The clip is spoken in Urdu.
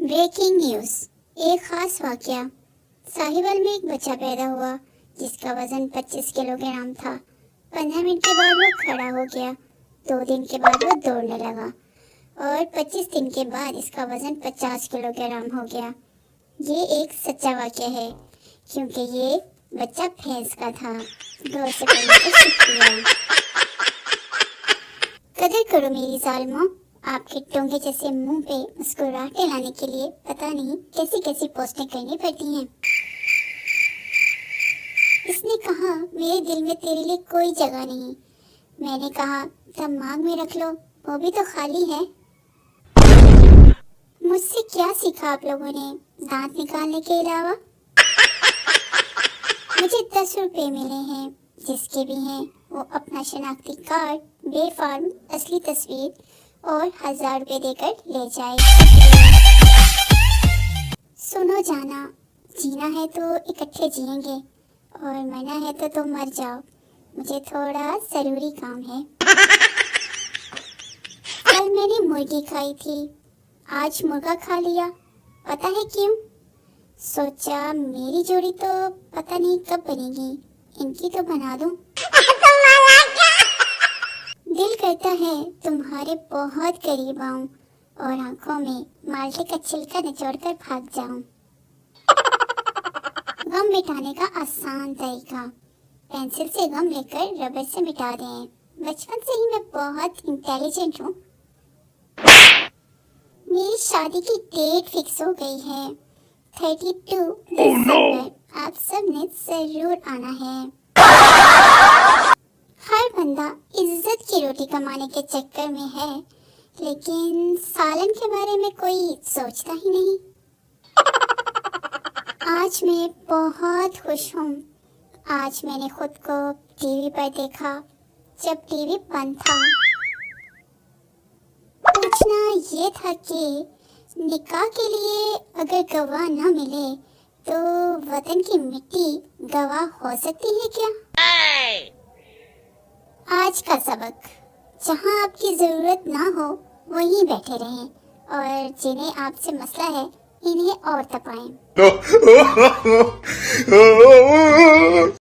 بریکنگ نیوز، ایک خاص واقعہ۔ ساہیوال میں ایک بچہ پیدا ہوا جس کا وزن 25 کلو گرام تھا۔ 15 منٹ کے بعد وہ کھڑا ہو گیا، 2 دن کے بعد وہ دوڑنے لگا اور 25 دن کے بعد اس کا وزن 50 کلو گرام ہو گیا۔ یہ ایک سچا واقعہ ہے کیونکہ یہ بچہ بھینس کا تھا۔ غور سے پڑھنے کا شکریہ۔ قدر کرو میری ظالموں، آپ کے ٹونگے جیسے منہ پہ مسکراہٹیں لانے کے لیے پتہ نہیں کیسی کیسی پوسٹیں کرنی پڑتی ہیں۔ اس نے کہا میرے دل میں تیرے لیے کوئی جگہ نہیں۔ میں نے کہا دماغ میں رکھ لو، وہ بھی تو خالی ہے۔ مجھ سے کیا سیکھا آپ لوگوں نے دانت نکالنے کے علاوہ؟ مجھے 10 روپے ملے ہیں، جس کے بھی ہیں وہ اپنا شناختی کارڈ، بے فارم اصلی تصویر اور 1000 روپے دے کر لے جائے۔ سنو جانا، جینا ہے تو اکٹھے جئیں گے اور مرنا ہے تو تم مر جاؤ، مجھے تھوڑا ضروری کام ہے۔ کل میں نے مرغی کھائی تھی، آج مرغا کھا لیا، پتہ ہے کیوں؟ سوچا میری جوڑی تو پتہ نہیں کب بنے گی، ان کی تو بنا دوں۔ دل کرتا ہے تمہارے بہت قریب آؤں اور آنکھوں میں مالٹے کا چھلکا نچوڑ کر بھاگ جاؤں۔ غم مٹانے کا آسان طریقہ، پینسل سے غم لے کر ربڑ سے مٹا دیں۔ بچپن سے ہی میں بہت انٹیلیجنٹ ہوں۔ میری شادی کی ڈیٹ فکس ہو گئی ہے، 32 دسمبر، آپ سب نے ضرور آنا ہے۔ ہر بندہ عزت کی روٹی کمانے کے چکر میں ہے، لیکن سالن کے بارے میں کوئی سوچتا ہی نہیں۔ آج میں بہت خوش ہوں۔ آج میں نے خود کو ٹی وی پر دیکھا جب ٹی وی بند تھا۔ پوچھنا یہ تھا کہ نکاح کے لیے اگر گواہ نہ ملے تو وطن کی مٹی گواہ ہو سکتی ہے کیا؟ آج کا سبق، جہاں آپ کی ضرورت نہ ہو وہیں بیٹھے رہیں اور جنہیں آپ سے مسئلہ ہے انہیں اور تپائیں۔